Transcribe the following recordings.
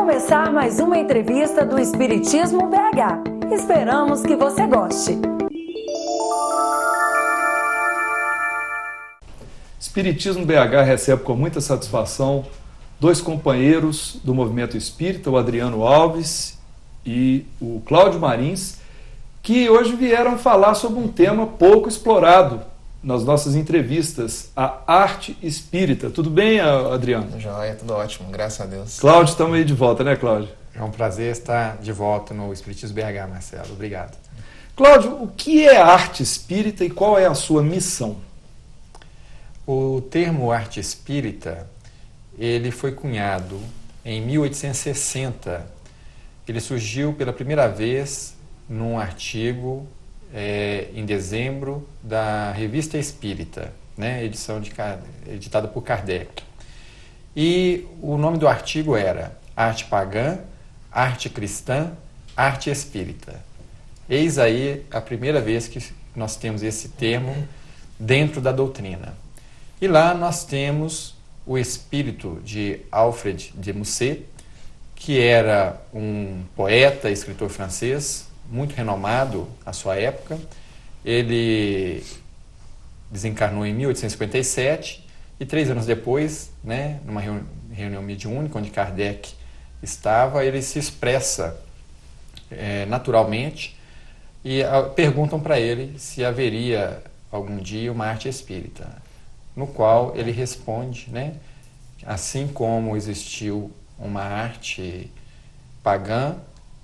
começar mais uma entrevista do Espiritismo BH. Esperamos que você goste. Espiritismo BH recebe com muita satisfação dois companheiros do movimento espírita, o Adriano Alves e o Cláudio Marins, que hoje vieram falar sobre um tema pouco explorado nas nossas entrevistas, a arte espírita. Tudo bem, Adriano? Joia, tudo ótimo, graças a Deus. Cláudio, estamos aí de volta, né, Cláudio? É um prazer estar de volta no Espiritismo BH, Marcelo. Obrigado. Cláudio, o que é arte espírita e qual é a sua missão? O termo arte espírita, ele foi cunhado em 1860. Ele surgiu pela primeira vez num artigo em dezembro da Revista Espírita, né, editada por Kardec. E o nome do artigo era Arte Pagã, Arte Cristã, Arte Espírita. Eis aí a primeira vez que nós temos esse termo dentro da doutrina. E lá nós temos o espírito de Alfred de Musset, que era um poeta e escritor francês, muito renomado à sua época. Ele desencarnou em 1857 e 3 anos depois, né, numa reunião mediúnica onde Kardec estava, ele se expressa naturalmente e perguntam para ele se haveria algum dia uma arte espírita, no qual ele responde, né, assim como existiu uma arte pagã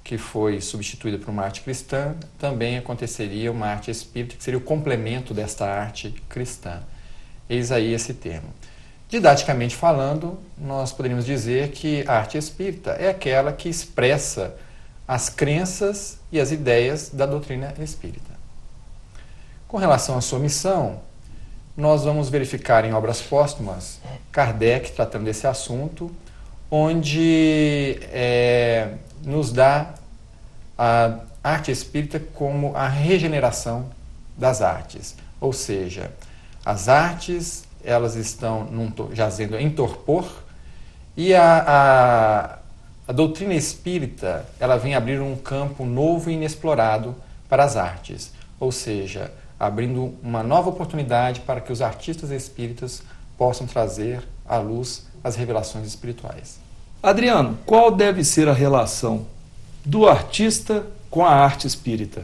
que foi substituída por uma arte cristã, também aconteceria uma arte espírita, que seria o complemento desta arte cristã. Eis aí esse termo. Didaticamente falando, nós poderíamos dizer que a arte espírita é aquela que expressa as crenças e as ideias da doutrina espírita. Com relação à sua missão, nós vamos verificar em obras póstumas Kardec tratando desse assunto, onde nos dá a arte espírita como a regeneração das artes. Ou seja, as artes elas estão jazendo em torpor e a doutrina espírita ela vem abrir um campo novo e inexplorado para as artes. Ou seja, abrindo uma nova oportunidade para que os artistas espíritas possam trazer à luz as revelações espirituais. Adriano, qual deve ser a relação do artista com a arte espírita?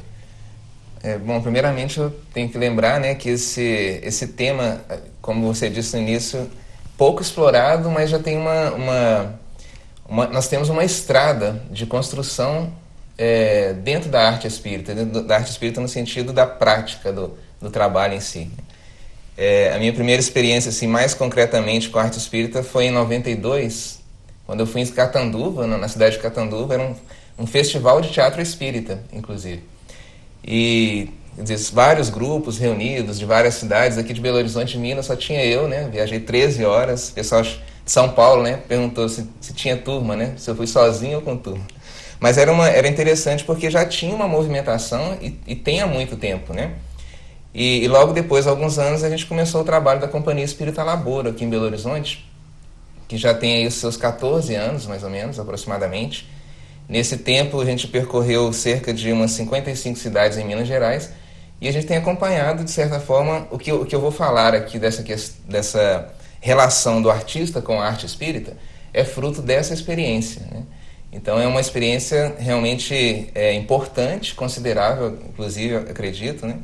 Bom, primeiramente eu tenho que lembrar, né, que esse tema, como você disse no início, pouco explorado, mas já tem nós temos uma estrada de construção dentro da arte espírita, no sentido da prática do trabalho em si. A minha primeira experiência, assim, mais concretamente com a arte espírita foi em 92, quando eu fui em Catanduva, na cidade de Catanduva. Era um festival de teatro espírita, inclusive. E vários grupos reunidos de várias cidades, aqui de Belo Horizonte, Minas, só tinha eu, né? Viajei 13 horas, o pessoal de São Paulo, né, perguntou se tinha turma, né? Se eu fui sozinho ou com turma. Mas era interessante porque já tinha uma movimentação e tem há muito tempo, né? E logo depois, alguns anos, a gente começou o trabalho da Companhia Espírita Laboro aqui em Belo Horizonte, que já tem aí os seus 14 anos, mais ou menos, aproximadamente. Nesse tempo, a gente percorreu cerca de umas 55 cidades em Minas Gerais e a gente tem acompanhado, de certa forma, o que eu vou falar aqui dessa relação do artista com a arte espírita é fruto dessa experiência, né? Então, é uma experiência realmente importante, considerável, inclusive, eu acredito, né?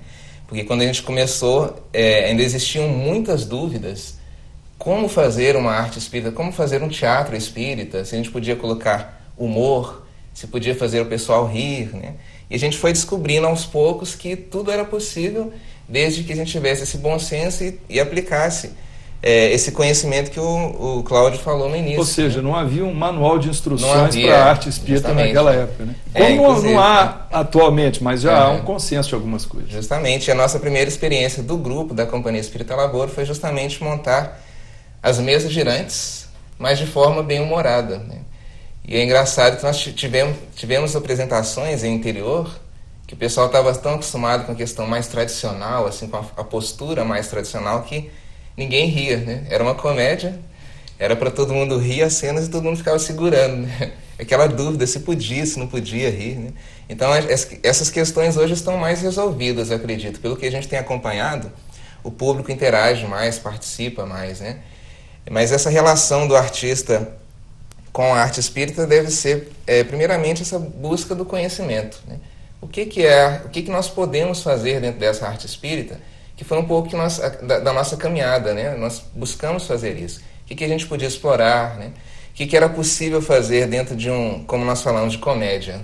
Porque quando a gente começou, ainda existiam muitas dúvidas. Como fazer uma arte espírita, como fazer um teatro espírita, se a gente podia colocar humor, se podia fazer o pessoal rir, né? E a gente foi descobrindo aos poucos que tudo era possível, desde que a gente tivesse esse bom senso e aplicasse esse conhecimento que o Cláudio falou no início. Ou seja, não havia um manual de instruções para a arte espírita naquela época, né? Como não há atualmente, mas já há um consenso de algumas coisas. Justamente, a nossa primeira experiência do grupo da Companhia Espírita Laboro foi justamente montar as mesas girantes, mas de forma bem humorada, né? E é engraçado que nós tivemos apresentações em interior que o pessoal estava tão acostumado com a questão mais tradicional, assim, com a postura mais tradicional, que ninguém ria, né? Era uma comédia, era para todo mundo rir as cenas e todo mundo ficava segurando, né? aquela dúvida se podia, se não podia rir, né? Então essas questões hoje estão mais resolvidas, eu acredito. Pelo que a gente tem acompanhado, o público interage mais, participa mais, né? Mas essa relação do artista com a arte espírita deve ser, primeiramente, essa busca do conhecimento, né? O que nós podemos fazer dentro dessa arte espírita, que foi um pouco da nossa caminhada, né? Nós buscamos fazer isso. O que a gente podia explorar, né? O que era possível fazer dentro de como nós falamos, de comédia,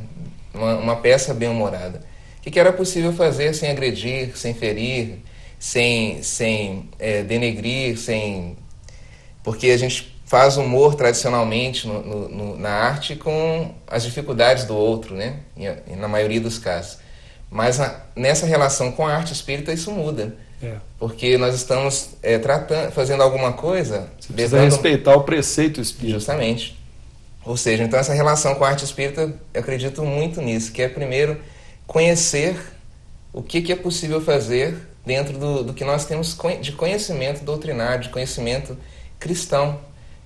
uma peça bem-humorada. O que era possível fazer sem agredir, sem ferir, sem denegrir, porque a gente faz humor tradicionalmente na arte com as dificuldades do outro, né? Na maioria dos casos. Mas nessa relação com a arte espírita isso muda. Porque nós estamos fazendo alguma coisa... Você precisa respeitar o preceito espírita. Justamente. Ou seja, então essa relação com a arte espírita, eu acredito muito nisso, que é primeiro conhecer o que é possível fazer dentro do que nós temos de conhecimento doutrinário, de conhecimento cristão,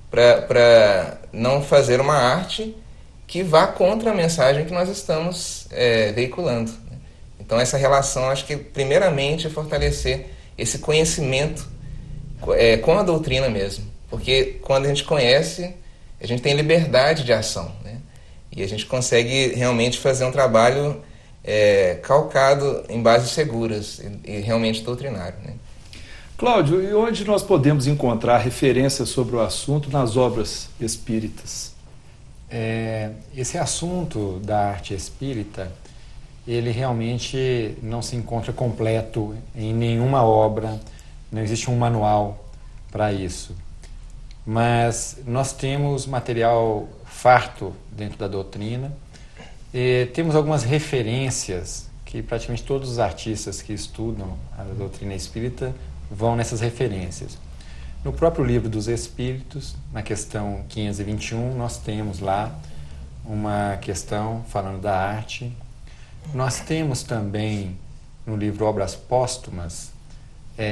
para não fazer uma arte que vá contra a mensagem que nós estamos veiculando. Então essa relação, acho que primeiramente é fortalecer esse conhecimento com a doutrina mesmo, porque quando a gente conhece, a gente tem liberdade de ação, né? E a gente consegue realmente fazer um trabalho calcado em bases seguras e realmente doutrinário, né? Cláudio, e onde nós podemos encontrar referências sobre o assunto nas obras espíritas? Esse assunto da arte espírita, ele realmente não se encontra completo em nenhuma obra, não existe um manual para isso. Mas nós temos material farto dentro da doutrina, e temos algumas referências que praticamente todos os artistas que estudam a doutrina espírita vão nessas referências. No próprio Livro dos Espíritos, na questão 521, nós temos lá uma questão falando da arte. Nós temos também no livro Obras Póstumas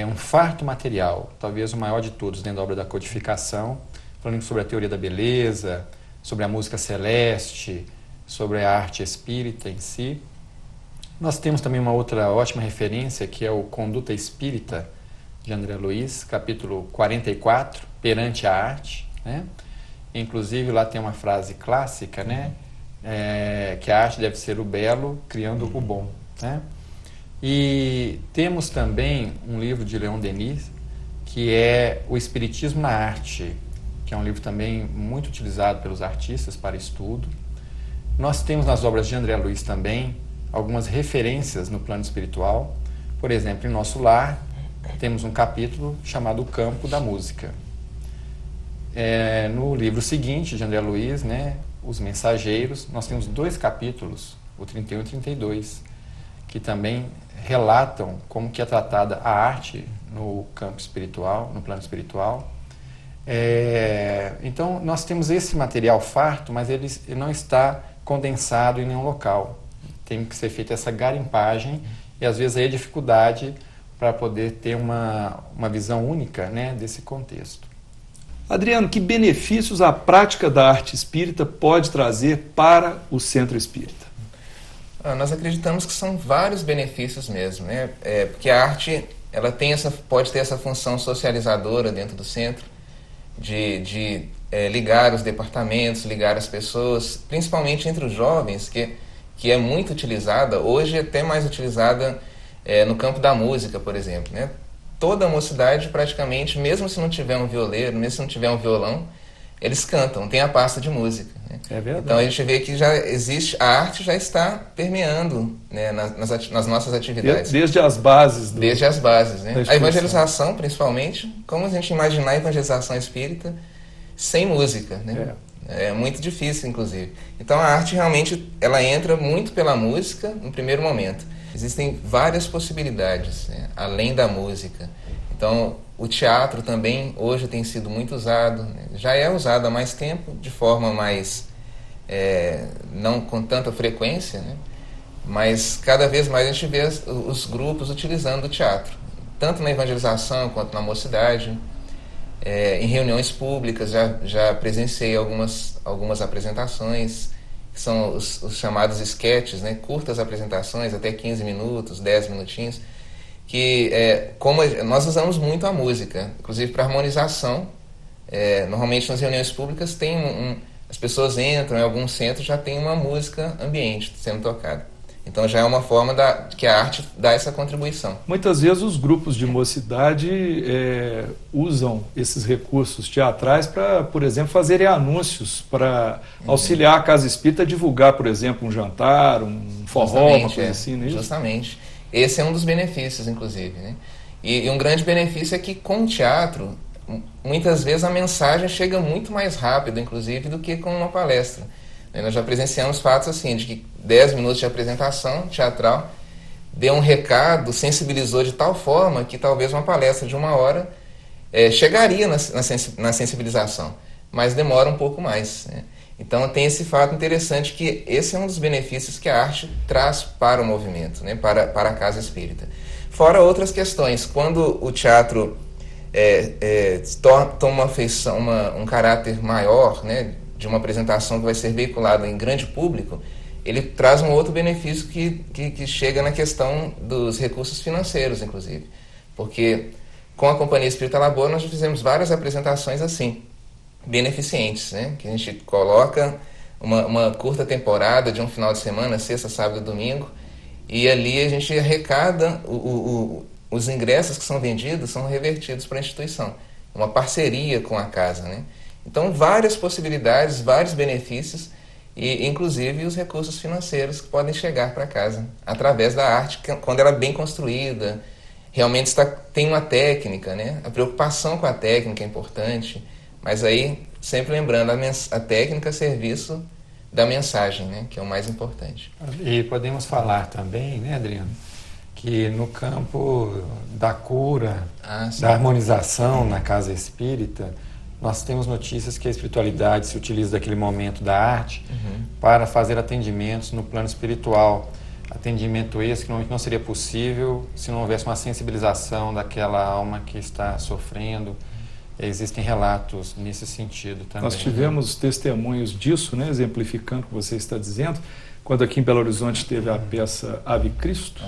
um farto material, talvez o maior de todos dentro da obra da codificação, falando sobre a teoria da beleza, sobre a música celeste, sobre a arte espírita em si. Nós temos também uma outra ótima referência, que é o Conduta Espírita, de André Luiz, capítulo 44, Perante a Arte, né? Inclusive lá tem uma frase clássica, né? Que a arte deve ser o belo, criando o bom, né? E temos também um livro de Leon Denis, que é O Espiritismo na Arte, que é um livro também muito utilizado pelos artistas para estudo. Nós temos nas obras de André Luiz também algumas referências no plano espiritual. Por exemplo, em Nosso Lar, temos um capítulo chamado O Campo da Música. No livro seguinte, de André Luiz, né, Os Mensageiros, nós temos 2 capítulos, o 31 e 32, que também relatam como que é tratada a arte no campo espiritual, no plano espiritual. Então, nós temos esse material farto, mas ele não está condensado em nenhum local. Tem que ser feita essa garimpagem e, às vezes, aí a dificuldade para poder ter uma visão única, né, desse contexto. Adriano, que benefícios a prática da arte espírita pode trazer para o centro espírita? Nós acreditamos que são vários benefícios mesmo, né? Porque a arte ela pode ter essa função socializadora dentro do centro, de ligar os departamentos, ligar as pessoas, principalmente entre os jovens, que é muito utilizada, hoje é até mais utilizada no campo da música, por exemplo, né? Toda a mocidade, praticamente, mesmo se não tiver um violeiro, mesmo se não tiver um violão, eles cantam, tem a pasta de música, né? É verdade. Então a gente vê que já existe, a arte já está permeando, né, nas nossas atividades. Desde as bases. Desde as bases, né? A evangelização, principalmente, como a gente imaginar a evangelização espírita sem música, né? É muito difícil, inclusive. Então a arte realmente ela entra muito pela música no primeiro momento. Existem várias possibilidades, né, além da música. Então, o teatro também hoje tem sido muito usado, né? Já é usado há mais tempo, de forma mais... não com tanta frequência, né? Mas cada vez mais a gente vê os grupos utilizando o teatro, tanto na evangelização quanto na mocidade. Em reuniões públicas já presenciei algumas apresentações, que são os chamados sketches, né? Curtas apresentações, até 15 minutos, 10 minutinhos, que como nós usamos muito a música, inclusive para harmonização. Normalmente nas reuniões públicas as pessoas entram em algum centro, já tem uma música ambiente sendo tocada. Então já é uma forma que a arte dá essa contribuição. Muitas vezes os grupos de mocidade usam esses recursos teatrais para, por exemplo, fazerem anúncios para auxiliar a Casa Espírita a divulgar, por exemplo, um jantar, um forró, uma coisa assim, não é isso? Justamente. Esse é um dos benefícios, inclusive, né? E um grande benefício é que com o teatro, muitas vezes a mensagem chega muito mais rápido, inclusive, do que com uma palestra. Nós já presenciamos fatos assim, de que 10 minutos de apresentação teatral deu um recado, sensibilizou de tal forma que talvez uma palestra de 1 hora chegaria na sensibilização, mas demora um pouco mais, né? Então tem esse fato interessante que esse é um dos benefícios que a arte traz para o movimento, né? para a Casa Espírita. Fora outras questões, quando o teatro toma um caráter maior, né? De uma apresentação que vai ser veiculada em grande público, ele traz um outro benefício que chega na questão dos recursos financeiros, inclusive. Porque com a Companhia Espírita Labor nós já fizemos várias apresentações assim, beneficentes, né? Que a gente coloca uma curta temporada de um final de semana, sexta, sábado e domingo, e ali a gente arrecada, os ingressos que são vendidos são revertidos para a instituição. Uma parceria com a casa, né? Então, várias possibilidades, vários benefícios e, inclusive, os recursos financeiros que podem chegar para casa através da arte, quando ela é bem construída, realmente tem uma técnica, né? A preocupação com a técnica é importante, mas aí, sempre lembrando, a técnica a serviço da mensagem, né? Que é o mais importante. E podemos falar também, né, Adriano, que no campo da cura, da harmonização na Casa Espírita, nós temos notícias que a espiritualidade se utiliza daquele momento da arte para fazer atendimentos no plano espiritual. Atendimento esse que normalmente não seria possível se não houvesse uma sensibilização daquela alma que está sofrendo. Existem relatos nesse sentido também. Nós tivemos testemunhos disso, né, exemplificando o que você está dizendo. Quando aqui em Belo Horizonte teve a peça Ave Cristo,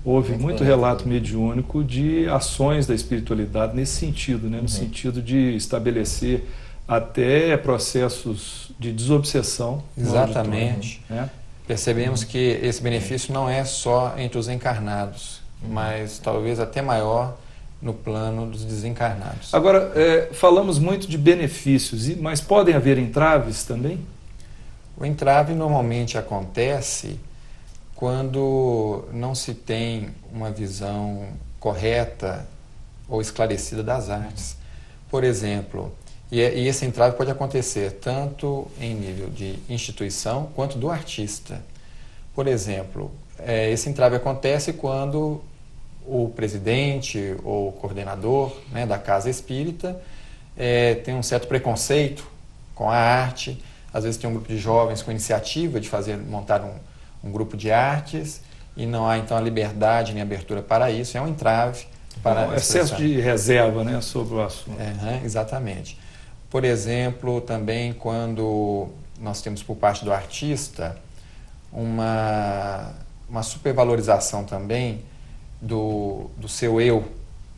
houve muito relato mediúnico de ações da espiritualidade nesse sentido, né? No sentido de estabelecer até processos de desobsessão. Exatamente. Auditório, né? Percebemos que esse benefício não é só entre os encarnados, mas talvez até maior no plano dos desencarnados. Agora, falamos muito de benefícios, mas podem haver entraves também? O entrave normalmente acontece quando não se tem uma visão correta ou esclarecida das artes. Por exemplo, e esse entrave pode acontecer tanto em nível de instituição quanto do artista. Por exemplo, esse entrave acontece quando o presidente ou coordenador, né, da Casa Espírita tem um certo preconceito com a arte. Às vezes tem um grupo de jovens com iniciativa de montar um grupo de artes e não há então a liberdade nem abertura para isso. É um entrave para excesso de reserva, né, sobre o assunto. Exatamente. Por exemplo, também quando nós temos por parte do artista uma supervalorização também do seu eu,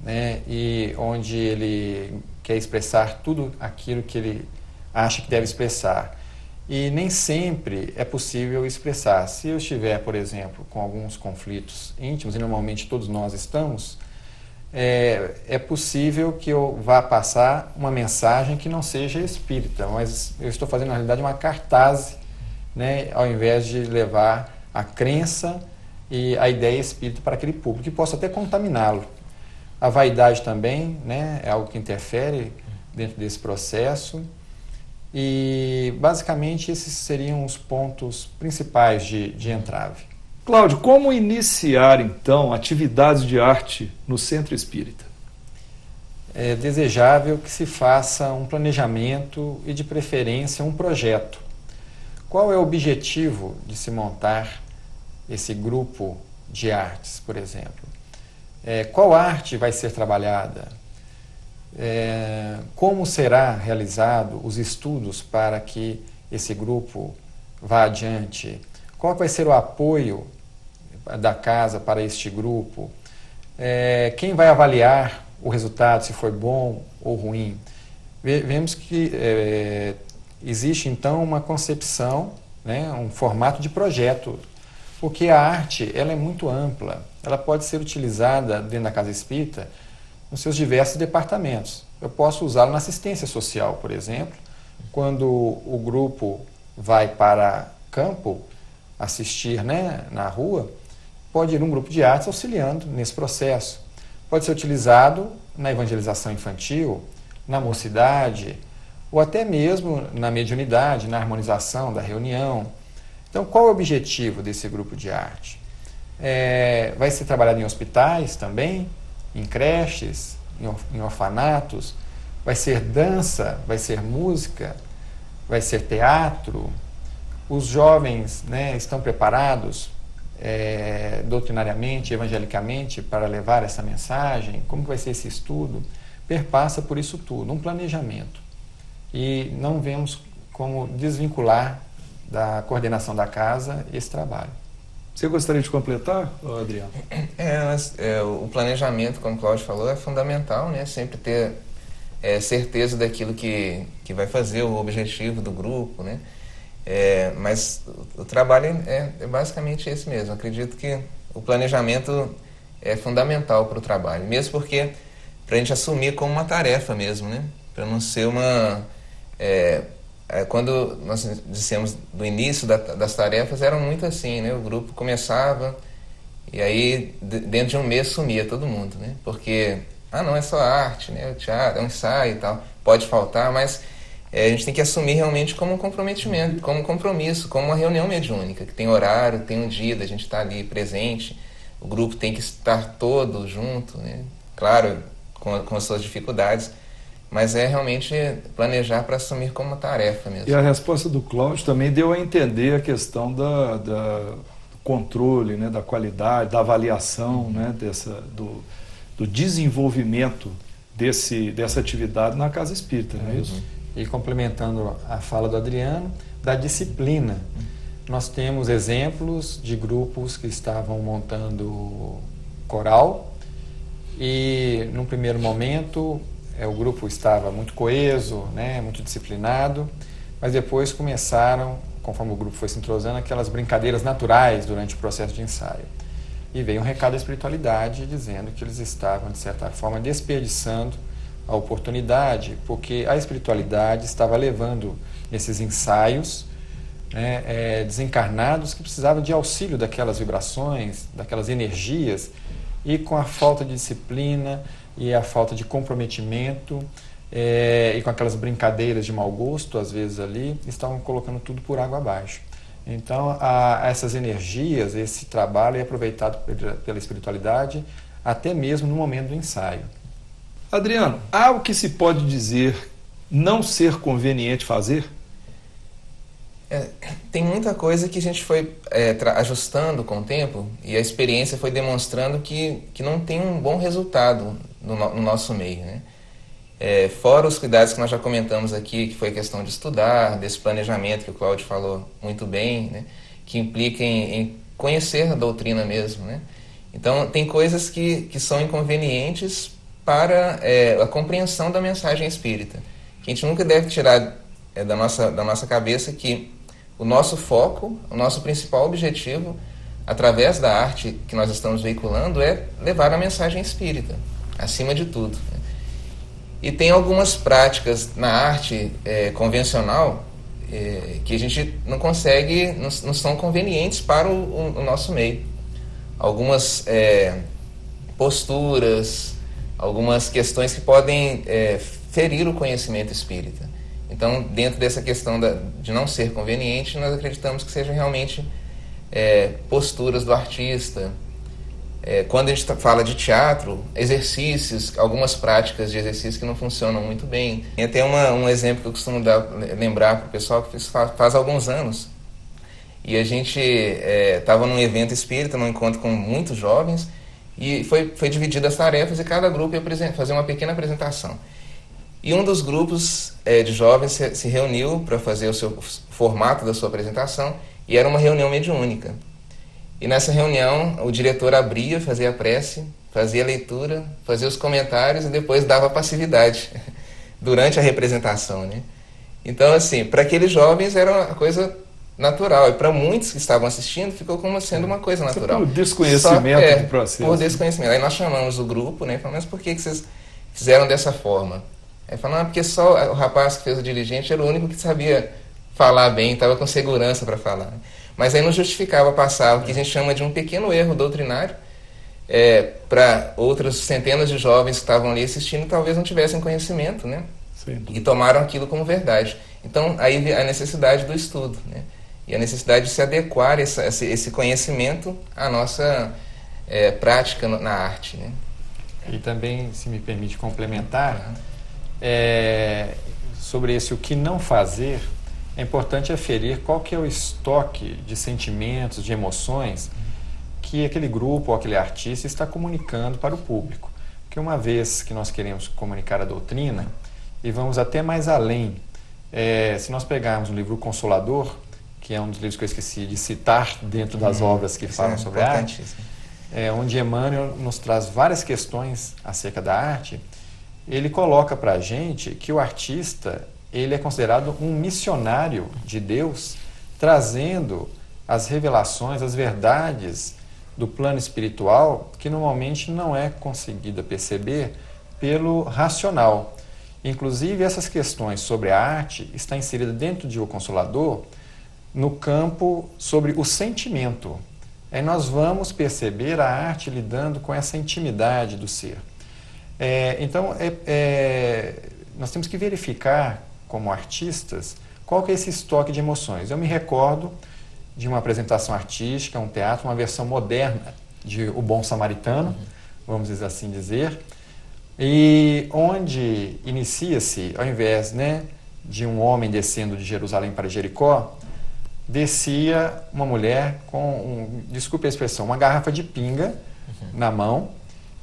né, e onde ele quer expressar tudo aquilo que ele acha que deve expressar. E nem sempre é possível expressar. Se eu estiver, por exemplo, com alguns conflitos íntimos, e normalmente todos nós estamos, é possível que eu vá passar uma mensagem que não seja espírita, mas eu estou fazendo, na realidade, uma cartaz, né, ao invés de levar a crença e a ideia espírita para aquele público, que possa até contaminá-lo. A vaidade também, né, é algo que interfere dentro desse processo. E, basicamente, esses seriam os pontos principais de entrave. Cláudio, como iniciar, então, atividades de arte no Centro Espírita? É desejável que se faça um planejamento e, de preferência, um projeto. Qual é o objetivo de se montar esse grupo de artes, por exemplo? Qual arte vai ser trabalhada? como será realizado os estudos para que esse grupo vá adiante? Qual vai ser o apoio da casa para este grupo? Quem vai avaliar o resultado, se foi bom ou ruim? Vemos que existe então uma concepção, né, um formato de projeto, porque a arte ela é muito ampla, ela pode ser utilizada dentro da casa espírita nos seus diversos departamentos. Eu posso usá-lo na assistência social, por exemplo, quando o grupo vai para campo assistir, né, na rua, pode ir um grupo de artes auxiliando nesse processo. Pode ser utilizado na evangelização infantil, na mocidade, ou até mesmo na mediunidade, na harmonização da reunião. Então, qual é o objetivo desse grupo de arte? Vai ser trabalhado em hospitais também, em creches, em orfanatos, vai ser dança, vai ser música, vai ser teatro. Os jovens, né, estão preparados doutrinariamente, evangelicamente, para levar essa mensagem? Como que vai ser esse estudo? Perpassa por isso tudo, um planejamento. E não vemos como desvincular da coordenação da casa esse trabalho. Você gostaria de completar, Adriano? O planejamento, como o Cláudio falou, é fundamental, né? Sempre ter certeza daquilo que vai fazer, o objetivo do grupo, né? Mas o trabalho é basicamente esse mesmo. Acredito que o planejamento é fundamental para o trabalho, mesmo porque para a gente assumir como uma tarefa mesmo, né? Para não ser uma... quando nós dissemos do início das tarefas, eram muito assim, né? O grupo começava e aí dentro de um mês sumia todo mundo, né? Porque, não, é só arte, né? O teatro, é um ensaio e tal, pode faltar, mas a gente tem que assumir realmente como um comprometimento, como um compromisso, como uma reunião mediúnica, que tem horário, tem um dia da gente estar ali presente, o grupo tem que estar todo junto, né? Claro, com as suas dificuldades, mas é realmente planejar para assumir como uma tarefa mesmo. E a resposta do Cláudio também deu a entender a questão do controle, né, da qualidade, da avaliação, né, do desenvolvimento dessa atividade na casa espírita, não é isso? E complementando a fala do Adriano, da disciplina. Nós temos exemplos de grupos que estavam montando coral e, num primeiro momento, o grupo estava muito coeso, né, muito disciplinado, mas depois começaram, conforme o grupo foi se entrosando, aquelas brincadeiras naturais durante o processo de ensaio. E veio um recado da espiritualidade dizendo que eles estavam, de certa forma, desperdiçando a oportunidade, porque a espiritualidade estava levando esses ensaios, né, desencarnados que precisavam de auxílio daquelas vibrações, daquelas energias, e com a falta de disciplina e a falta de comprometimento e com aquelas brincadeiras de mau gosto, às vezes ali, estavam colocando tudo por água abaixo. Então, essas energias, esse trabalho é aproveitado pela espiritualidade até mesmo no momento do ensaio. Adriano, há o que se pode dizer não ser conveniente fazer? Tem muita coisa que a gente foi ajustando com o tempo e a experiência foi demonstrando que não tem um bom resultado no nosso meio, né? Fora os cuidados que nós já comentamos aqui, que foi a questão de estudar, desse planejamento que o Cláudio falou muito bem, né? Que implica em conhecer a doutrina mesmo, né? Então, tem coisas que são inconvenientes para a compreensão da mensagem espírita. Que a gente nunca deve tirar da nossa cabeça que o nosso foco, o nosso principal objetivo, através da arte que nós estamos veiculando, é levar a mensagem espírita, acima de tudo. E tem algumas práticas na arte convencional que a gente não consegue, não são convenientes para o nosso meio. Algumas posturas, algumas questões que podem ferir o conhecimento espírita. Então, dentro dessa questão de não ser conveniente, nós acreditamos que sejam realmente posturas do artista. Quando a gente fala de teatro, exercícios, algumas práticas de exercícios que não funcionam muito bem. Tem até um exemplo que eu costumo lembrar para o pessoal, que faz alguns anos. E a gente estava num evento espírita, num encontro com muitos jovens, e foi dividido as tarefas e cada grupo ia fazer uma pequena apresentação. E um dos grupos de jovens se reuniu para fazer o seu formato da sua apresentação, e era uma reunião mediúnica. E nessa reunião, o diretor abria, fazia a prece, fazia a leitura, fazia os comentários e depois dava passividade durante a representação, né? Então, assim, para aqueles jovens era uma coisa natural, e para muitos que estavam assistindo ficou como sendo uma coisa natural. Por desconhecimento do processo. Por desconhecimento. Aí nós chamamos o grupo, né? Falamos, mas por que vocês fizeram dessa forma? Aí falaram, porque só o rapaz que fez o dirigente era o único que sabia falar bem, estava com segurança para falar. Mas aí não justificava passar o que a gente chama de um pequeno erro doutrinário para outras centenas de jovens que estavam ali assistindo e talvez não tivessem conhecimento, né? Sim. E tomaram aquilo como verdade. Então, aí a necessidade do estudo, né? E a necessidade de se adequar esse conhecimento à nossa prática na arte, né? E também, se me permite complementar, sobre o que não fazer, é importante aferir qual que é o estoque de sentimentos, de emoções que aquele grupo ou aquele artista está comunicando para o público. Porque uma vez que nós queremos comunicar a doutrina, e vamos até mais além, se nós pegarmos o livro Consolador, que é um dos livros que eu esqueci de citar dentro das obras que falam sobre a arte, onde Emmanuel nos traz várias questões acerca da arte, ele coloca para a gente que o artista ele é considerado um missionário de Deus, trazendo as revelações, as verdades do plano espiritual que normalmente não é conseguida perceber pelo racional. Inclusive, essas questões sobre a arte estão inseridas dentro de O Consolador no campo sobre o sentimento. Aí nós vamos perceber a arte lidando com essa intimidade do ser. Então, nós temos que verificar, como artistas, qual que é esse estoque de emoções. Eu me recordo de uma apresentação artística, um teatro, uma versão moderna de O Bom Samaritano, vamos assim dizer, e onde inicia-se, ao invés de um homem descendo de Jerusalém para Jericó, descia uma mulher com, desculpe a expressão, uma garrafa de pinga na mão,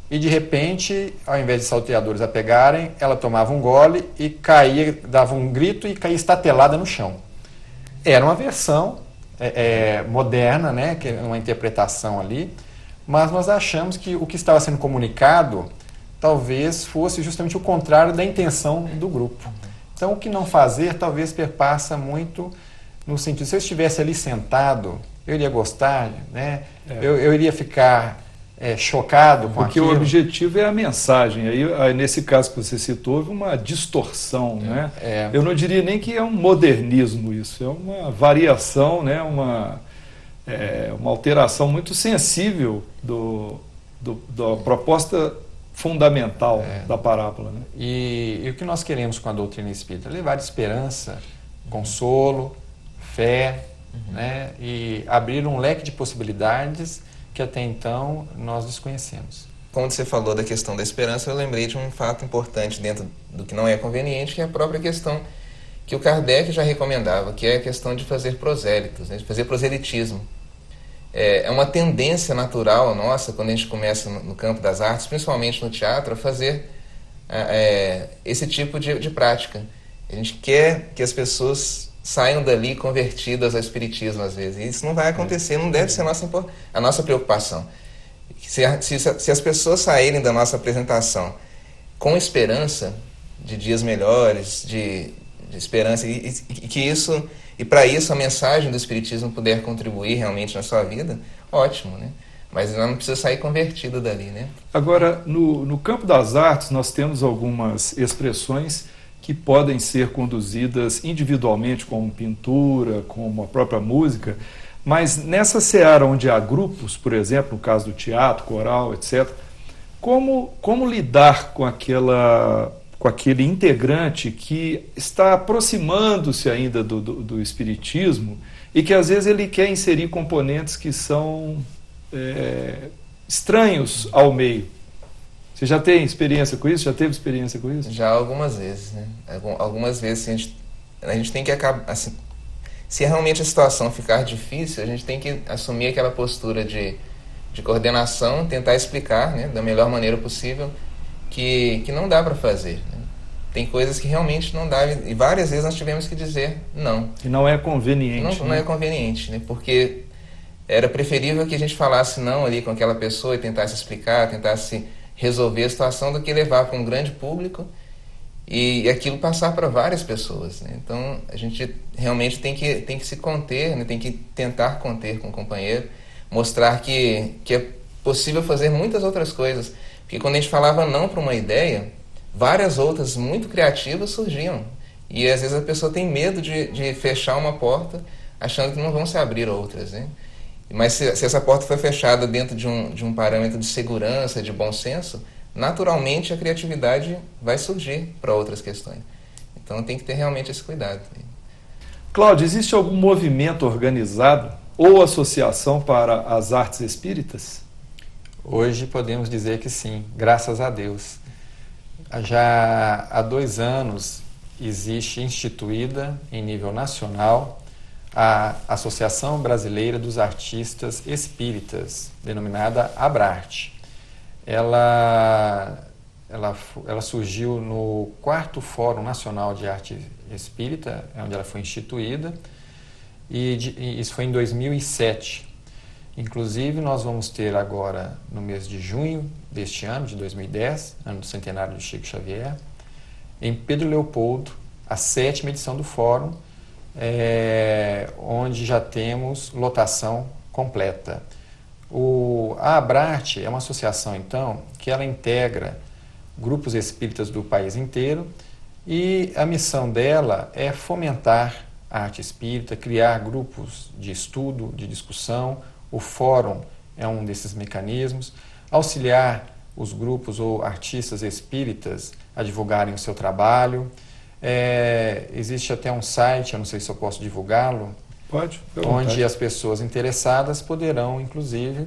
e de repente, ao invés de salteadores a pegarem, ela tomava um gole e caía, dava um grito e caía estatelada no chão. Era uma versão moderna, que é uma interpretação ali, mas nós achamos que o que estava sendo comunicado talvez fosse justamente o contrário da intenção do grupo. Então, o que não fazer talvez perpassa muito no sentido, se eu estivesse ali sentado, eu iria gostar, eu iria ficar chocado com porque aquilo. O objetivo é a mensagem. Aí, nesse caso que você citou, houve uma distorção. Eu não diria nem que é um modernismo isso, é uma variação, uma alteração muito sensível da proposta fundamental da parábola. E o que nós queremos com a doutrina espírita? Levar esperança, consolo, fé, e abrir um leque de possibilidades que até então nós desconhecemos. Quando você falou da questão da esperança, eu lembrei de um fato importante dentro do que não é conveniente, que é a própria questão que o Kardec já recomendava, que é a questão de fazer prosélitos, de fazer proselitismo. É uma tendência natural nossa, quando a gente começa no campo das artes, principalmente no teatro, a fazer esse tipo de prática. A gente quer que as pessoas saiam dali convertidas ao espiritismo, às vezes. E isso não vai acontecer, não deve ser a nossa preocupação. Se as pessoas saírem da nossa apresentação com esperança de dias melhores, de esperança, e para isso a mensagem do espiritismo puder contribuir realmente na sua vida, ótimo, Mas não precisa sair convertido dali, Agora, no campo das artes, nós temos algumas expressões que podem ser conduzidas individualmente, como pintura, como a própria música, mas nessa seara onde há grupos, por exemplo, no caso do teatro, coral, etc., como lidar com aquele integrante que está aproximando-se ainda do espiritismo e que às vezes ele quer inserir componentes que são estranhos ao meio? Você já tem experiência com isso? Já teve experiência com isso? Já algumas vezes, Algumas vezes a gente tem que acabar... Assim, se realmente a situação ficar difícil, a gente tem que assumir aquela postura de coordenação, tentar explicar, da melhor maneira possível, que não dá para fazer. Tem coisas que realmente não dá, e várias vezes nós tivemos que dizer não. E não é conveniente. Não é conveniente, né? Porque era preferível que a gente falasse não ali com aquela pessoa e tentasse explicar, tentasse resolver a situação, do que levar para um grande público e aquilo passar para várias pessoas, né? Então a gente realmente tem que se conter, né? Tem que tentar conter com o companheiro, mostrar que é possível fazer muitas outras coisas. Porque quando a gente falava não para uma ideia, várias outras muito criativas surgiam. E às vezes a pessoa tem medo de fechar uma porta achando que não vão se abrir outras, né? Mas se essa porta for fechada dentro de um parâmetro de segurança, de bom senso, naturalmente a criatividade vai surgir para outras questões. Então tem que ter realmente esse cuidado. Cláudio, existe algum movimento organizado ou associação para as artes espíritas? Hoje podemos dizer que sim, graças a Deus. Já há 2 anos existe instituída em nível nacional a Associação Brasileira dos Artistas Espíritas, denominada ABRARTE. Ela surgiu no 4º Fórum Nacional de Arte Espírita, onde ela foi instituída, e isso foi em 2007. Inclusive, nós vamos ter agora, no mês de junho deste ano, de 2010, ano do centenário de Chico Xavier, em Pedro Leopoldo, a 7ª edição do Fórum, onde já temos lotação completa. A ABRARTE é uma associação, então, que ela integra grupos espíritas do país inteiro, e a missão dela é fomentar a arte espírita, criar grupos de estudo, de discussão. O fórum é um desses mecanismos, auxiliar os grupos ou artistas espíritas a divulgarem o seu trabalho. Existe até um site, eu não sei se eu posso divulgá-lo, Pode, onde as pessoas interessadas poderão, inclusive,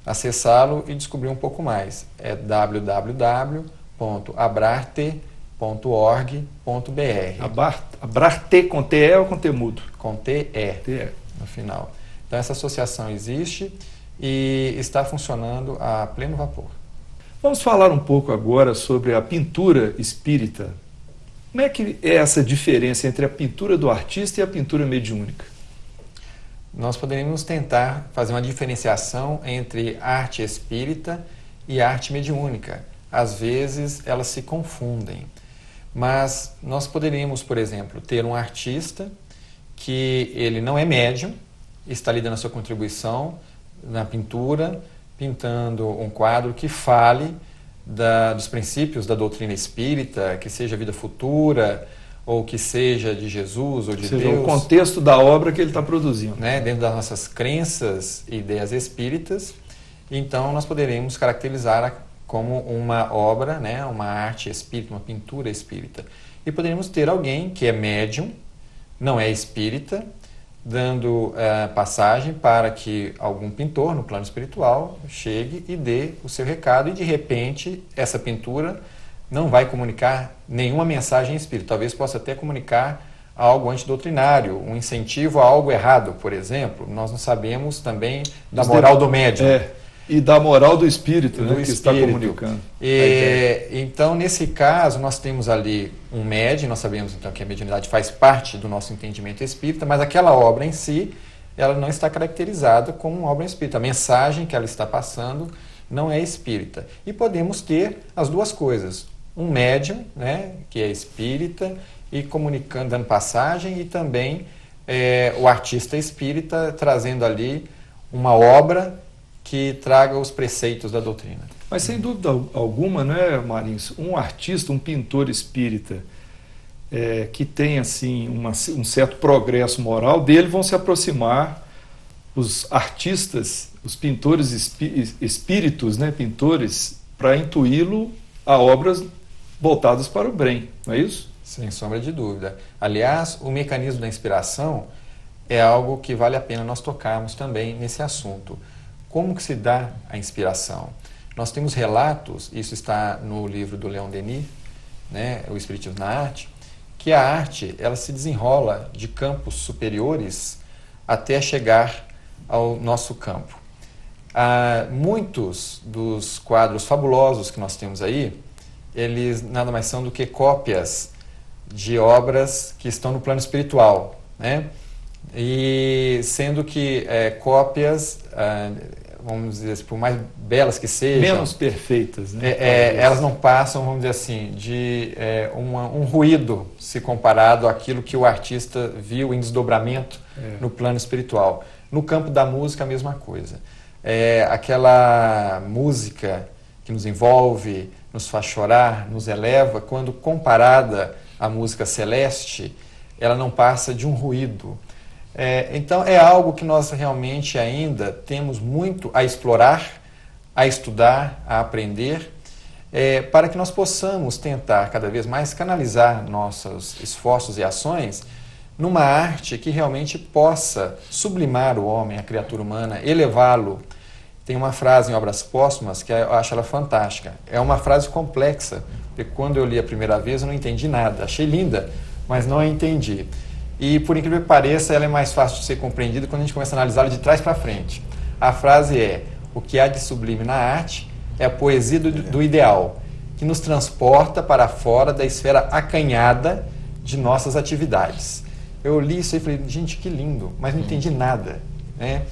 acessá-lo e descobrir um pouco mais. É www.abrarte.org.br. Abrarte com TE ou com T mudo? Com TE, no final. Então, essa associação existe e está funcionando a pleno vapor. Vamos falar um pouco agora sobre a pintura espírita. Como é que é essa diferença entre a pintura do artista e a pintura mediúnica? Nós poderíamos tentar fazer uma diferenciação entre arte espírita e arte mediúnica. Às vezes, elas se confundem. Mas nós poderíamos, por exemplo, ter um artista que ele não é médium, está lhe dando a sua contribuição na pintura, pintando um quadro que fale dos princípios da doutrina espírita, que seja vida futura, ou que seja de Jesus ou de Deus. Ou seja, o contexto da obra que ele está produzindo. Né, dentro das nossas crenças e ideias espíritas. Então, nós poderemos caracterizar como uma obra, né, uma arte espírita, uma pintura espírita. E poderíamos ter alguém que é médium, não é espírita, dando passagem para que algum pintor no plano espiritual chegue e dê o seu recado, e de repente essa pintura não vai comunicar nenhuma mensagem espírita, talvez possa até comunicar algo antidoutrinário, um incentivo a algo errado, por exemplo. Nós não sabemos também da moral do médium. E da moral do espírito, né, que está comunicando. Então, nesse caso, nós temos ali um médium, nós sabemos então que a mediunidade faz parte do nosso entendimento espírita, mas aquela obra em si, ela não está caracterizada como uma obra espírita. A mensagem que ela está passando não é espírita. E podemos ter as duas coisas. Um médium, né, que é espírita, e comunicando, dando passagem, e também o artista espírita trazendo ali uma obra que traga os preceitos da doutrina. Mas sem dúvida alguma, né, Marins, um artista, um pintor espírita que tem assim um certo progresso moral, dele vão se aproximar os artistas, os pintores espíritos, né, pintores, para intuí-lo a obras voltadas para o bem, não é isso? Sem sombra de dúvida. Aliás, o mecanismo da inspiração é algo que vale a pena nós tocarmos também nesse assunto. Como que se dá a inspiração? Nós temos relatos, isso está no livro do Leon Denis, né, O Espiritismo na Arte, que a arte ela se desenrola de campos superiores até chegar ao nosso campo. Muitos dos quadros fabulosos que nós temos aí eles nada mais são do que cópias de obras que estão no plano espiritual, né? E sendo que cópias, vamos dizer assim, por mais belas que sejam, menos perfeitas, né? Elas não passam, vamos dizer assim, de um ruído se comparado àquilo que o artista viu em desdobramento no plano espiritual. No campo da música, a mesma coisa. Aquela música que nos envolve, nos faz chorar, nos eleva, quando comparada à música celeste, ela não passa de um ruído. Então é algo que nós realmente ainda temos muito a explorar, a estudar, a aprender, para que nós possamos tentar cada vez mais canalizar nossos esforços e ações numa arte que realmente possa sublimar o homem, a criatura humana, elevá-lo. Tem uma frase em Obras Póstumas que eu acho ela fantástica. É uma frase complexa, porque quando eu li a primeira vez eu não entendi nada. Achei linda, mas não a entendi. E, por incrível que pareça, ela é mais fácil de ser compreendida quando a gente começa a analisá-la de trás para frente. A frase é: o que há de sublime na arte é a poesia do ideal, que nos transporta para fora da esfera acanhada de nossas atividades. Eu li isso e falei, gente, que lindo, mas não entendi nada, né?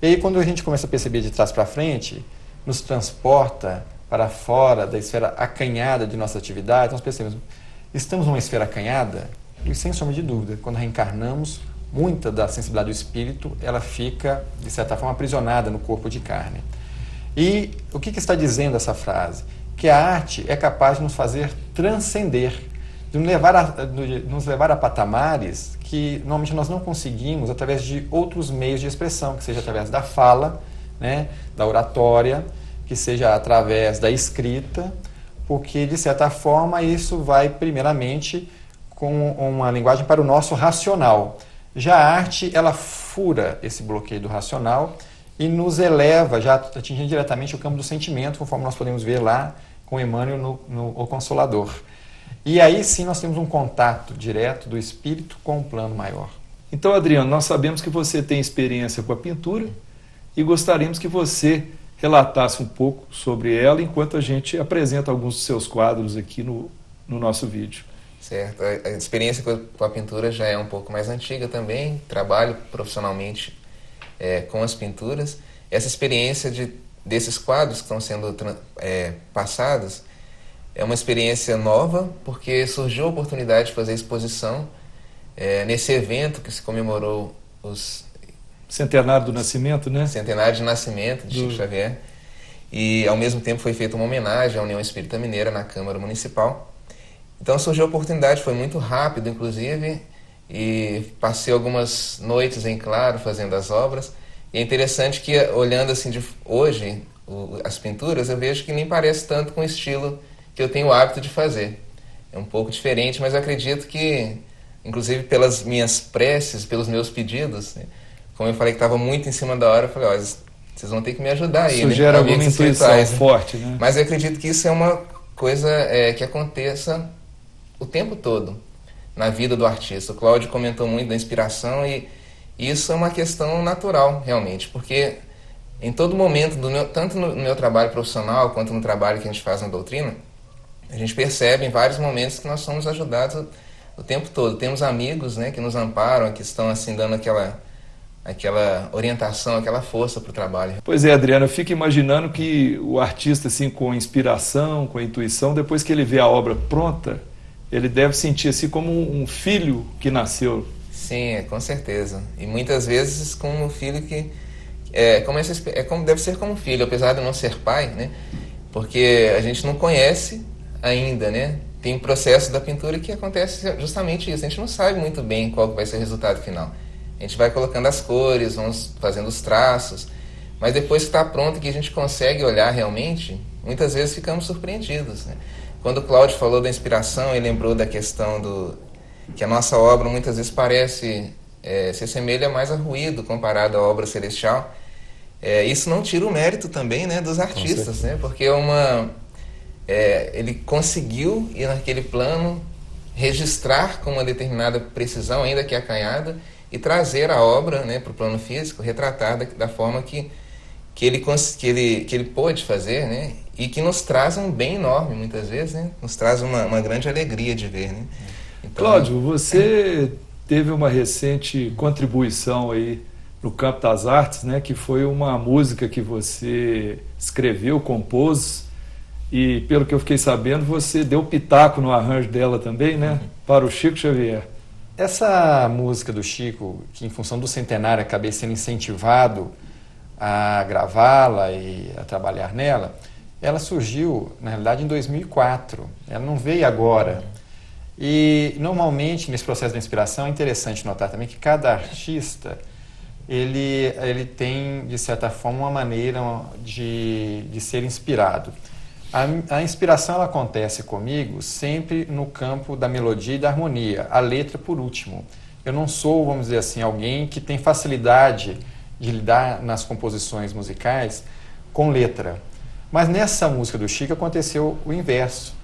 E aí, quando a gente começa a perceber de trás para frente, nos transporta para fora da esfera acanhada de nossas atividades, nós percebemos, estamos numa esfera acanhada. E, sem sombra de dúvida, quando reencarnamos, muita da sensibilidade do espírito, ela fica, de certa forma, aprisionada no corpo de carne. E o que está dizendo essa frase? Que a arte é capaz de nos fazer transcender, de nos levar a patamares que normalmente nós não conseguimos através de outros meios de expressão, que seja através da fala, né, da oratória, que seja através da escrita, porque, de certa forma, isso vai, primeiramente, com uma linguagem para o nosso racional. Já a arte, ela fura esse bloqueio do racional e nos eleva, já atingindo diretamente o campo do sentimento, conforme nós podemos ver lá com Emmanuel no O Consolador. E aí sim nós temos um contato direto do espírito com o plano maior. Então, Adriano, nós sabemos que você tem experiência com a pintura e gostaríamos que você relatasse um pouco sobre ela enquanto a gente apresenta alguns dos seus quadros aqui no nosso vídeo. Certo. A experiência com a pintura já é um pouco mais antiga também. Trabalho profissionalmente com as pinturas. Essa experiência desses quadros que estão sendo passados é uma experiência nova, porque surgiu a oportunidade de fazer exposição nesse evento que se comemorou os... Centenário do Nascimento, né? Centenário de Nascimento de Chico Xavier. E, ao mesmo tempo, foi feita uma homenagem à União Espírita Mineira na Câmara Municipal. Então surgiu a oportunidade, foi muito rápido, inclusive, e passei algumas noites em claro fazendo as obras. E é interessante que, olhando assim hoje, as pinturas, eu vejo que nem parece tanto com o estilo que eu tenho o hábito de fazer. É um pouco diferente, mas eu acredito que, inclusive pelas minhas preces, pelos meus pedidos, né, como eu falei que estava muito em cima da hora, eu falei, olha, vocês vão ter que me ajudar aí. Sugere, né, alguma intuição forte, né? Mas eu acredito que isso é uma coisa que aconteça o tempo todo na vida do artista. O Cláudio comentou muito da inspiração e isso é uma questão natural, realmente, porque em todo momento, tanto no meu trabalho profissional quanto no trabalho que a gente faz na doutrina, a gente percebe em vários momentos que nós somos ajudados o tempo todo. Temos amigos, né, que nos amparam, que estão assim dando aquela orientação, aquela força para o trabalho. Pois é, Adriano, eu fico imaginando que o artista, assim, com inspiração, com intuição, depois que ele vê a obra pronta, ele deve sentir assim como um filho que nasceu. Sim, com certeza. E muitas vezes como um filho que deve ser como um filho, apesar de não ser pai, né? Porque a gente não conhece ainda, né? Tem um processo da pintura que acontece justamente isso. A gente não sabe muito bem qual vai ser o resultado final. A gente vai colocando as cores, vamos fazendo os traços, mas depois que está pronto, que a gente consegue olhar realmente, muitas vezes ficamos surpreendidos, né? Quando o Cláudio falou da inspiração, ele lembrou da questão que a nossa obra muitas vezes se assemelha mais a ruído comparado à obra celestial. Isso não tira o mérito também, né, dos artistas, né? Porque ele conseguiu ir naquele plano, registrar com uma determinada precisão, ainda que acanhada, e trazer a obra, né, para o plano físico, retratada da forma que que ele pôde fazer, né? E que nos traz um bem enorme, muitas vezes, né? Nos traz uma grande alegria de ver, né? Então, Cláudio, você teve uma recente contribuição aí no campo das artes, né? Que foi uma música que você escreveu, compôs, e pelo que eu fiquei sabendo, você deu pitaco no arranjo dela também, né? Para o Chico Xavier. Essa música do Chico, que em função do centenário acabei sendo incentivado a gravá-la e a trabalhar nela, ela surgiu, na realidade, em 2004. Ela não veio agora. E, normalmente, nesse processo de inspiração, é interessante notar também que cada artista, ele tem, de certa forma, uma maneira de ser inspirado. A inspiração ela acontece comigo sempre no campo da melodia e da harmonia, a letra por último. Eu não sou, vamos dizer assim, alguém que tem facilidade de lidar nas composições musicais com letra. Mas nessa música do Chico aconteceu o inverso.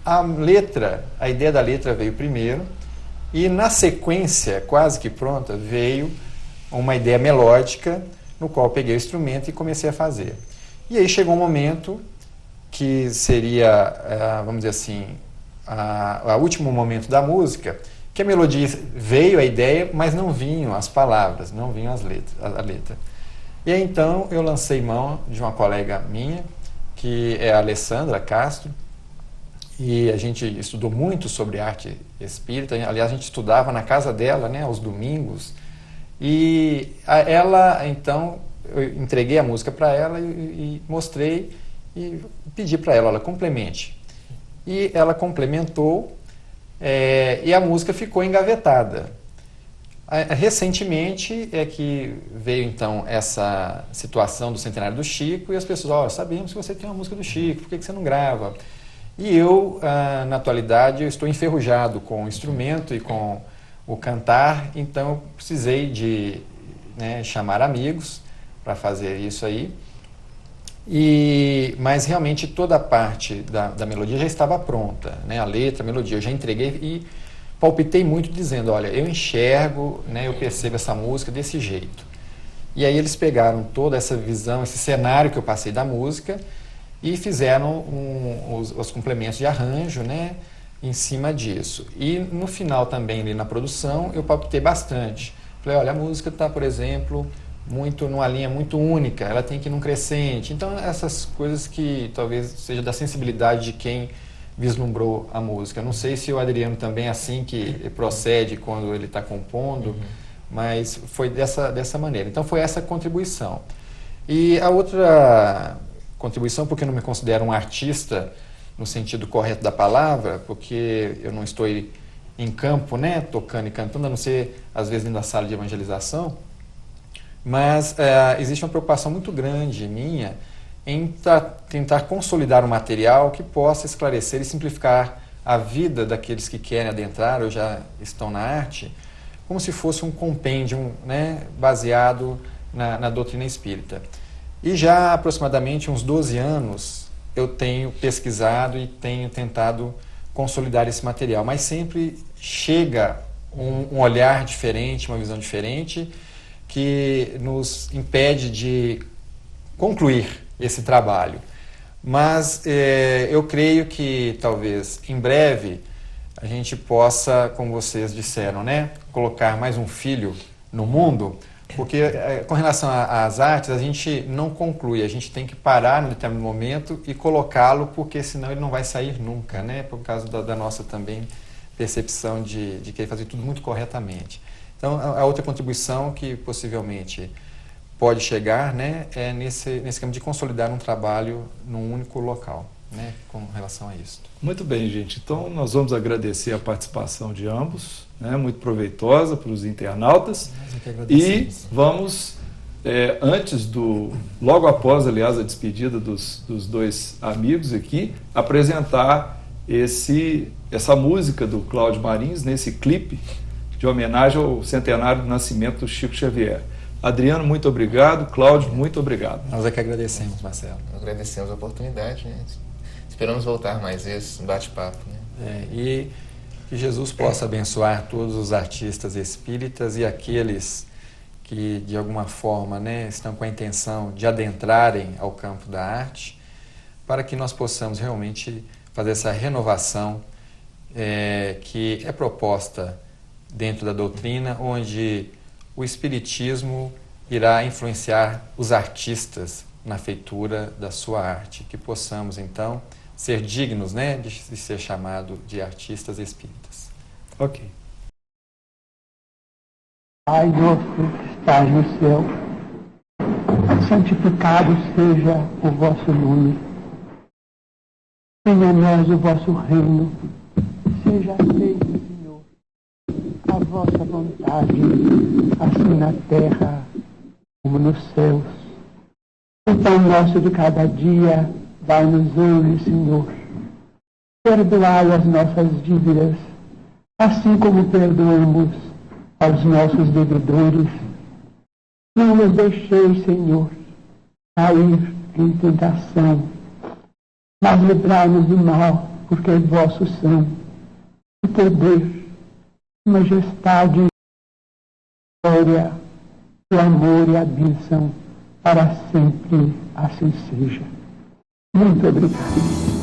A ideia da letra veio primeiro e na sequência, quase que pronta, veio uma ideia melódica no qual eu peguei o instrumento e comecei a fazer. E aí chegou um momento que seria, vamos dizer assim, o último momento da música, que a melodia veio, a ideia, mas não vinham as palavras, não vinham a letra. E aí então eu lancei mão de uma colega minha, que é a Alessandra Castro, e a gente estudou muito sobre arte espírita. Aliás, a gente estudava na casa dela, né, aos domingos, e ela, então, eu entreguei a música para ela e mostrei e pedi para ela complemente. E ela complementou, e a música ficou engavetada. Recentemente é que veio então essa situação do centenário do Chico e as pessoas, sabemos que você tem uma música do Chico, por que você não grava? E eu, na atualidade, eu estou enferrujado com o instrumento e com o cantar, então eu precisei de chamar amigos para fazer isso aí. Mas realmente toda a parte da melodia já estava pronta, né? A letra, a melodia, eu já entreguei e palpitei muito dizendo, olha, eu enxergo, né, eu percebo essa música desse jeito. E aí eles pegaram toda essa visão, esse cenário que eu passei da música e fizeram os complementos de arranjo, né, em cima disso. E no final também, ali na produção, eu palpitei bastante. Falei, olha, a música está, por exemplo, muito numa linha muito única, ela tem que ir num crescente. Então, essas coisas que talvez seja da sensibilidade de quem vislumbrou a música. Não sei se o Adriano também é assim que procede quando ele está compondo, mas foi dessa maneira. Então, foi essa contribuição. E a outra contribuição, porque eu não me considero um artista no sentido correto da palavra, porque eu não estou em campo, né, tocando e cantando, a não ser, às vezes, dentro da sala de evangelização, mas existe uma preocupação muito grande minha em tentar consolidar um material que possa esclarecer e simplificar a vida daqueles que querem adentrar ou já estão na arte, como se fosse um compêndio, né, baseado na doutrina espírita. E já há aproximadamente uns 12 anos eu tenho pesquisado e tenho tentado consolidar esse material, mas sempre chega um olhar diferente, uma visão diferente, que nos impede de concluir esse trabalho. Mas eu creio que talvez em breve a gente possa, como vocês disseram, né, colocar mais um filho no mundo, porque com relação às artes a gente não conclui, a gente tem que parar num determinado momento e colocá-lo, porque senão ele não vai sair nunca, né, por causa da nossa também percepção de querer fazer tudo muito corretamente. Então, a outra contribuição que possivelmente pode chegar, né, é nesse campo de consolidar um trabalho num único local, né, com relação a isso. Muito bem, gente. Então, nós vamos agradecer a participação de ambos, né, muito proveitosa para os internautas. E vamos, logo após, aliás, a despedida dos dois amigos aqui, apresentar essa música do Cláudio Marins, nesse clipe de homenagem ao centenário do nascimento do Chico Xavier. Adriano, muito obrigado. Cláudio, muito obrigado. Nós é que agradecemos, Marcelo. Agradecemos a oportunidade, né? Esperamos voltar mais vezes, um bate-papo, né? E que Jesus possa abençoar todos os artistas espíritas e aqueles que de alguma forma, né, estão com a intenção de adentrarem ao campo da arte, para que nós possamos realmente fazer essa renovação que é proposta dentro da doutrina, onde o Espiritismo irá influenciar os artistas na feitura da sua arte, que possamos então ser dignos, né, de ser chamado de artistas espíritas. Ok. Pai nosso que estás no céu, santificado seja o vosso nome. Venha a nós o vosso reino, seja feito, Senhor, a vossa vontade, assim na terra como nos céus. O pão nosso de cada dia, dai-nos hoje, Senhor. Perdoai as nossas dívidas, assim como perdoamos aos nossos devedores. Não nos deixeis, Senhor, cair em tentação, mas livrai-nos do mal, porque vossos são o poder, a majestade, a glória, o amor e a bênção, para sempre assim seja. Muito obrigado.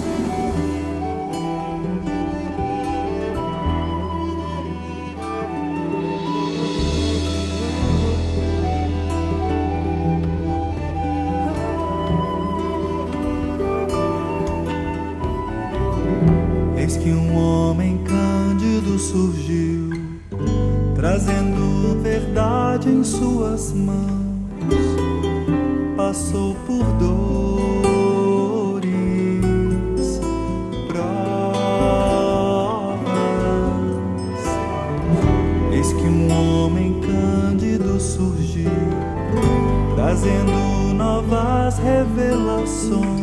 Eis que um homem cândido surgiu, trazendo verdade em suas mãos. Passou por dores, provas. Eis que um homem cândido surgiu, trazendo novas revelações.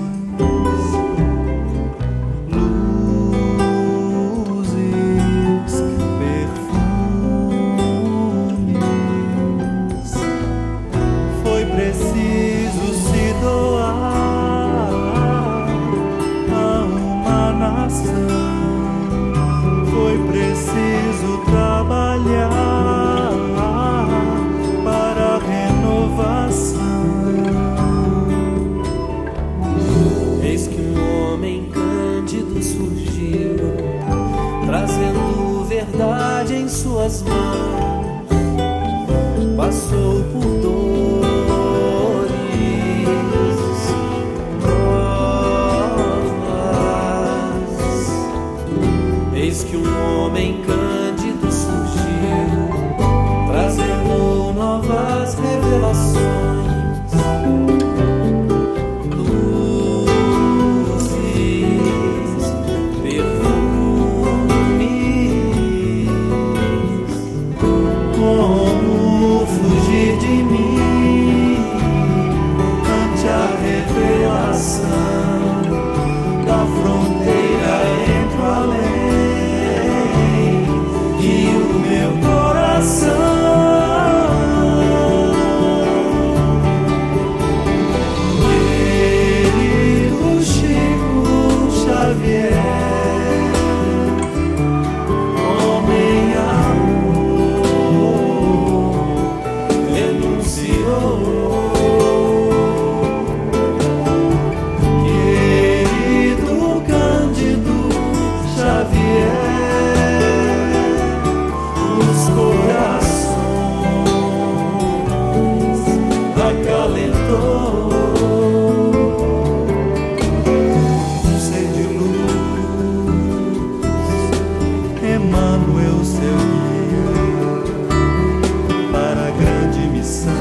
Para a renovação. Eis que um homem cândido surgiu, trazendo verdade em suas mãos. Passou por dores, provas. Eis que um homem cândido surgiu, trazendo novas revelações. Seu guia para a grande missão.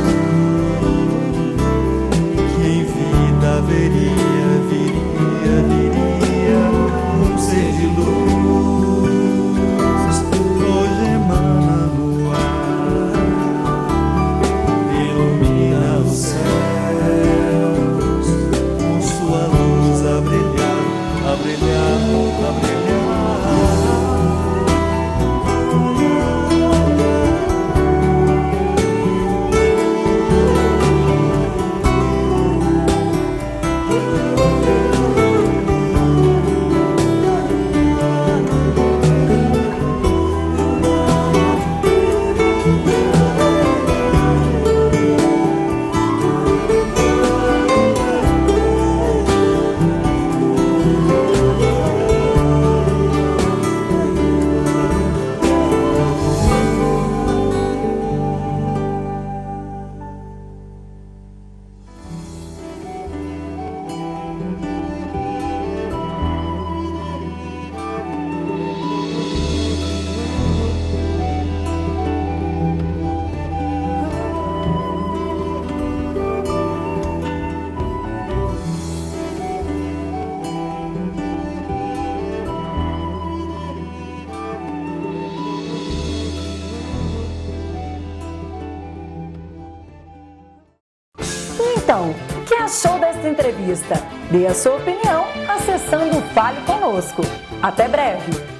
então, o que achou desta entrevista? Dê a sua opinião acessando o Fale Conosco. Até breve!